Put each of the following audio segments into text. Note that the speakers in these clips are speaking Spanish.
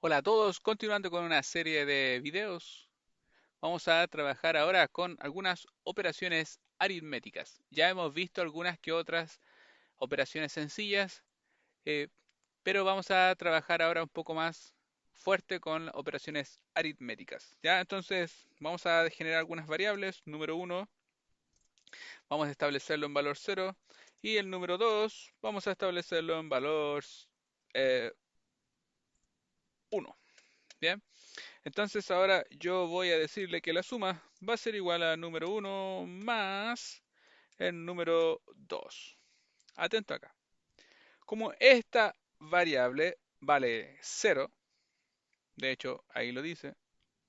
Hola a todos, continuando con una serie de videos, vamos a trabajar ahora con algunas operaciones aritméticas. Ya hemos visto algunas que otras operaciones sencillas, eh, pero vamos a trabajar ahora un poco más fuerte con operaciones aritméticas. Ya, entonces vamos a generar algunas variables. Número uno, vamos a establecerlo en valor cero, y el número 2 vamos a establecerlo en valor 1. Bien. Entonces ahora yo voy a decirle que la suma va a ser igual a número uno más el número 2. Atento acá. Como esta variable vale cero, de hecho ahí lo dice,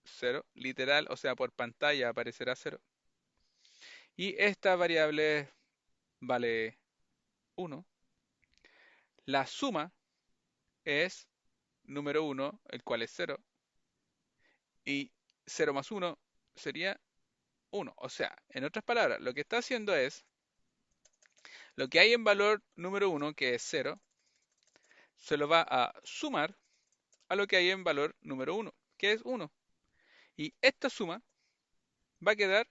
cero, literal, o sea, por pantalla aparecerá cero, y esta variable vale uno, la suma es número uno, el cual es cero, y cero más uno sería uno. O sea, en otras palabras, lo que está haciendo es lo que hay en valor número uno, que es cero, se lo va a sumar a lo que hay en valor número uno, que es uno. Y esta suma va a quedar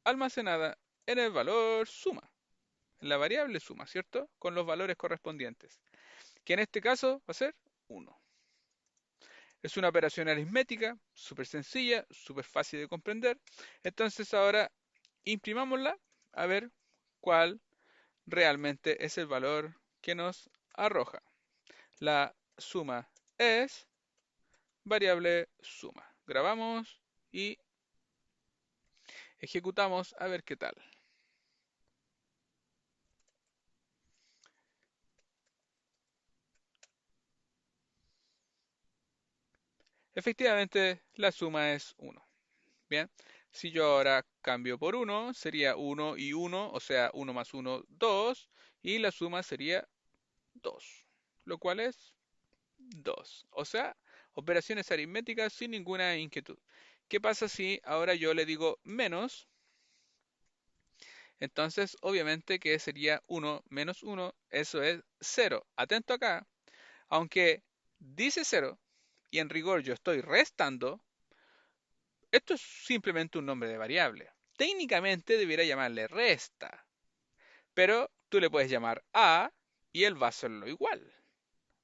almacenada en el valor suma, en la variable suma, ¿cierto? Con los valores correspondientes, que en este caso va a ser uno. Es una operación aritmética, súper sencilla, súper fácil de comprender. Entonces ahora imprimámosla a ver cuál realmente es el valor que nos arroja. La suma es variable suma. Grabamos y ejecutamos a ver qué tal. Efectivamente, la suma es uno. Bien, si yo ahora cambio por uno, sería uno y uno, o sea, uno más uno, 2, y la suma sería 2, lo cual es 2. O sea, operaciones aritméticas sin ninguna inquietud. ¿Qué pasa si ahora yo le digo menos? Entonces, obviamente que sería uno menos uno, eso es cero. Atento acá, aunque dice cero y en rigor yo estoy restando, esto es simplemente un nombre de variable. Técnicamente debiera llamarle resta, pero tú le puedes llamar a y él va a hacerlo igual.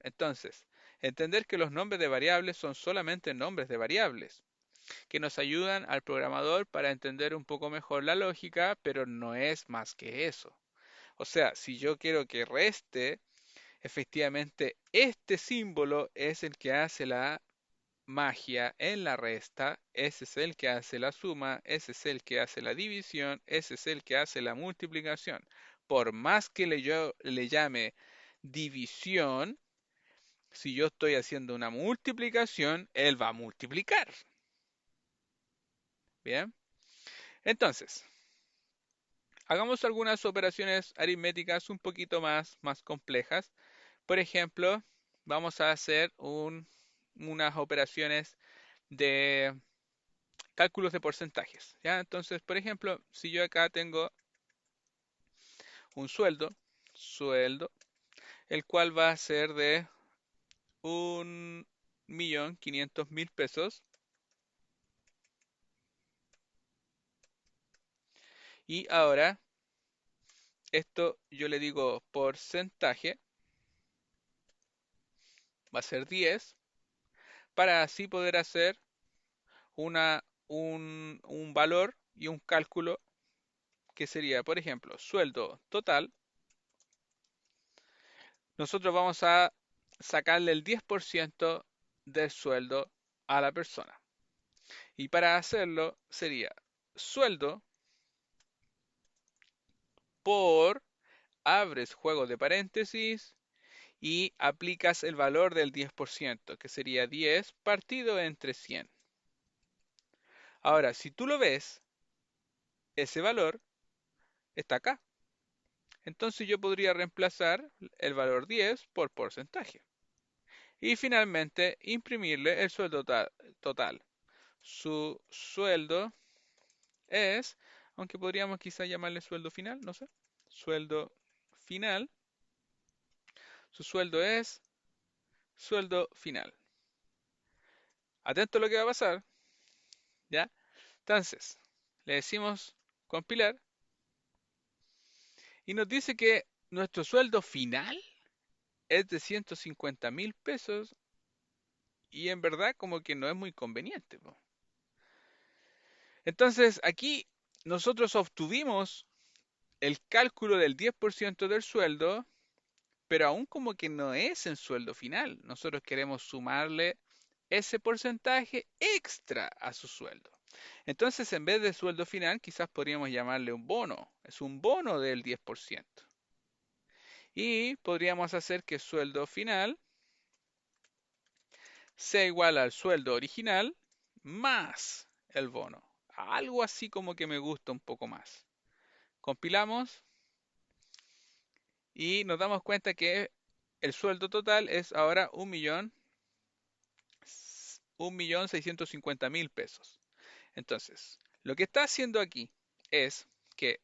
Entonces, entender que los nombres de variables son solamente nombres de variables, que nos ayudan al programador para entender un poco mejor la lógica, pero no es más que eso. O sea, si yo quiero que reste, efectivamente este símbolo es el que hace la magia en la resta, ese es el que hace la suma, ese es el que hace la división, ese es el que hace la multiplicación. Por más que yo le llame división, si yo estoy haciendo una multiplicación, él va a multiplicar. Bien, entonces, hagamos algunas operaciones aritméticas un poquito más complejas. Por ejemplo, vamos a hacer unas operaciones de cálculos de porcentajes. ¿Ya? Entonces, por ejemplo, si yo acá tengo un sueldo, el cual va a ser de 1.500.000 pesos, y ahora esto yo le digo porcentaje, va a ser 10, para así poder hacer un valor y un cálculo que sería, por ejemplo, sueldo total. Nosotros vamos a sacarle el 10% del sueldo a la persona. Y para hacerlo sería sueldo por, abres juego de paréntesis y aplicas el valor del 10%, que sería 10 partido entre 100. Ahora, si tú lo ves, ese valor está acá. Entonces yo podría reemplazar el valor 10 por porcentaje. Y finalmente imprimirle el sueldo total. Su sueldo es, aunque podríamos quizá llamarle sueldo final, no sé, sueldo final, su sueldo es sueldo final. Atento a lo que va a pasar, ¿ya? Entonces, le decimos compilar y nos dice que nuestro sueldo final es de 150.000 pesos y en verdad como que no es muy conveniente, po. Entonces, aquí nosotros obtuvimos el cálculo del 10% del sueldo, pero aún como que no es en sueldo final. Nosotros queremos sumarle ese porcentaje extra a su sueldo. Entonces, en vez de sueldo final, quizás podríamos llamarle un bono. Es un bono del 10%. Y podríamos hacer que sueldo final sea igual al sueldo original más el bono. Algo así como que me gusta un poco más. Compilamos y nos damos cuenta que el sueldo total es ahora 1.650.000 pesos. Entonces, lo que está haciendo aquí es que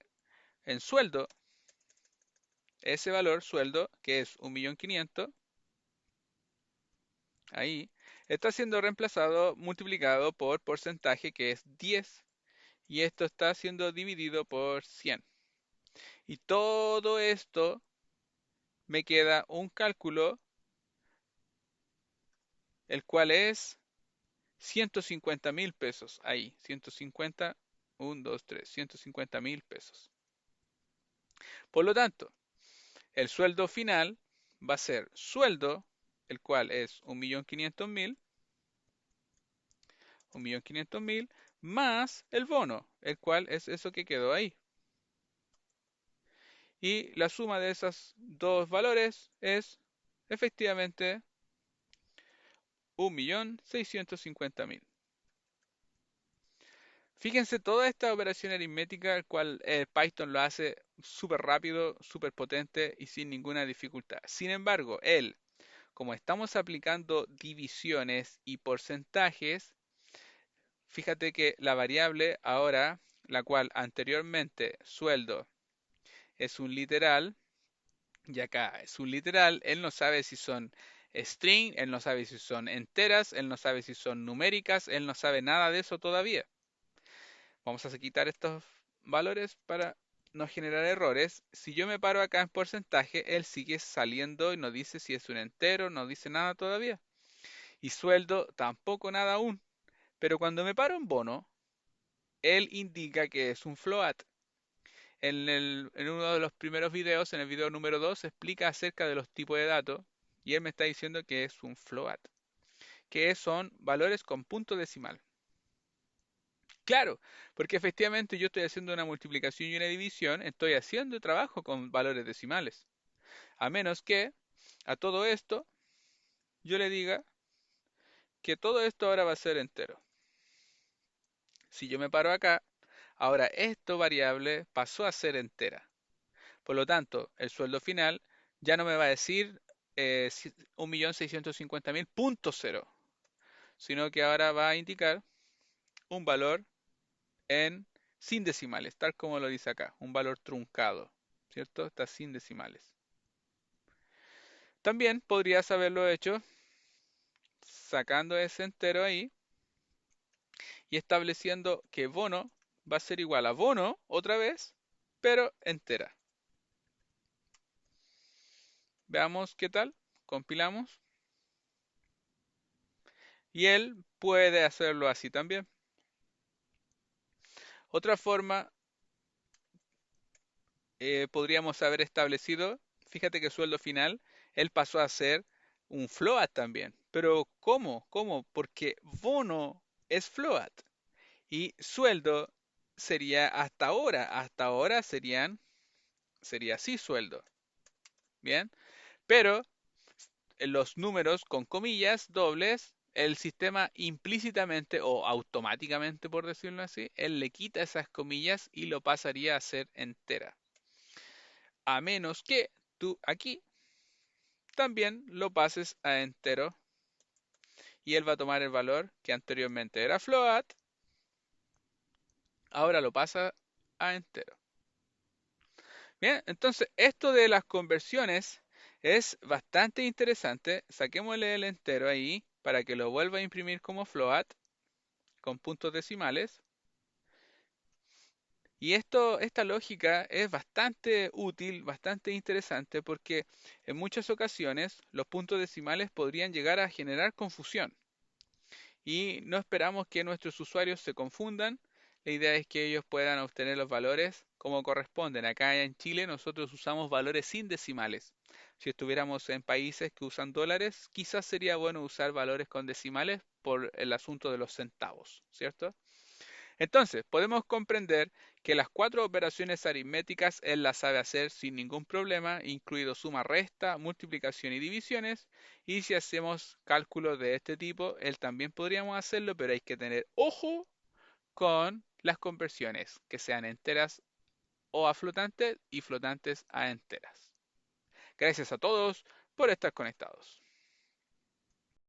en sueldo, ese valor sueldo, que es 1.500.000, ahí, está siendo reemplazado, multiplicado por porcentaje que es 10, y esto está siendo dividido por 100. Y todo esto me queda un cálculo, el cual es 150.000 pesos. Ahí, 150, 1, 2, 3, 150.000 pesos. Por lo tanto, el sueldo final va a ser sueldo, el cual es 1.500.000, 1.500.000, más el bono, el cual es eso que quedó ahí. Y la suma de esos dos valores es efectivamente 1.650.000. Fíjense toda esta operación aritmética, el cual Python lo hace súper rápido, súper potente y sin ninguna dificultad. Sin embargo, como estamos aplicando divisiones y porcentajes, fíjate que la variable ahora, la cual anteriormente sueldo es un literal, y acá es un literal, él no sabe si son string, él no sabe si son enteras, él no sabe si son numéricas, él no sabe nada de eso todavía. Vamos a quitar estos valores para no generar errores. Si yo me paro acá en porcentaje, él sigue saliendo y no dice si es un entero, no dice nada todavía. Y sueldo tampoco nada aún. Pero cuando me paro en bono, él indica que es un float. En uno de los primeros videos, en el video número 2, explica acerca de los tipos de datos y él me está diciendo que es un float, que son valores con punto decimal. Claro, porque efectivamente yo estoy haciendo una multiplicación y una división, estoy haciendo trabajo con valores decimales. A menos que a todo esto yo le diga que todo esto ahora va a ser entero. Si yo me paro acá, ahora esta variable pasó a ser entera. Por lo tanto, el sueldo final ya no me va a decir 1.650.000 punto cero, sino que ahora va a indicar un valor en sin decimales, tal como lo dice acá, un valor truncado, ¿cierto? Está sin decimales. También podrías haberlo hecho sacando ese entero ahí y estableciendo que bono va a ser igual a bono otra vez, pero entera. Veamos qué tal. Compilamos. Y él puede hacerlo así también. Otra forma podríamos haber establecido, fíjate que sueldo final, él pasó a ser un float también. Pero ¿cómo? ¿Cómo? Porque bono es float y sueldo sería hasta ahora sería así sueldo, ¿bien? Pero en los números con comillas dobles, el sistema implícitamente o automáticamente, por decirlo así, él le quita esas comillas y lo pasaría a ser entera. A menos que tú aquí también lo pases a entero y él va a tomar el valor que anteriormente era float, ahora lo pasa a entero. Bien, entonces esto de las conversiones es bastante interesante. Saquémosle el entero ahí para que lo vuelva a imprimir como float con puntos decimales. Y esta lógica es bastante útil, bastante interesante, porque en muchas ocasiones los puntos decimales podrían llegar a generar confusión. Y no esperamos que nuestros usuarios se confundan. La idea es que ellos puedan obtener los valores como corresponden. Acá en Chile nosotros usamos valores sin decimales. Si estuviéramos en países que usan dólares, quizás sería bueno usar valores con decimales por el asunto de los centavos, ¿cierto? Entonces, podemos comprender que las cuatro operaciones aritméticas él las sabe hacer sin ningún problema, incluido suma, resta, multiplicación y divisiones. Y si hacemos cálculos de este tipo, él también podríamos hacerlo, pero hay que tener ojo con las conversiones, que sean enteras o a flotantes y flotantes a enteras. Gracias a todos por estar conectados.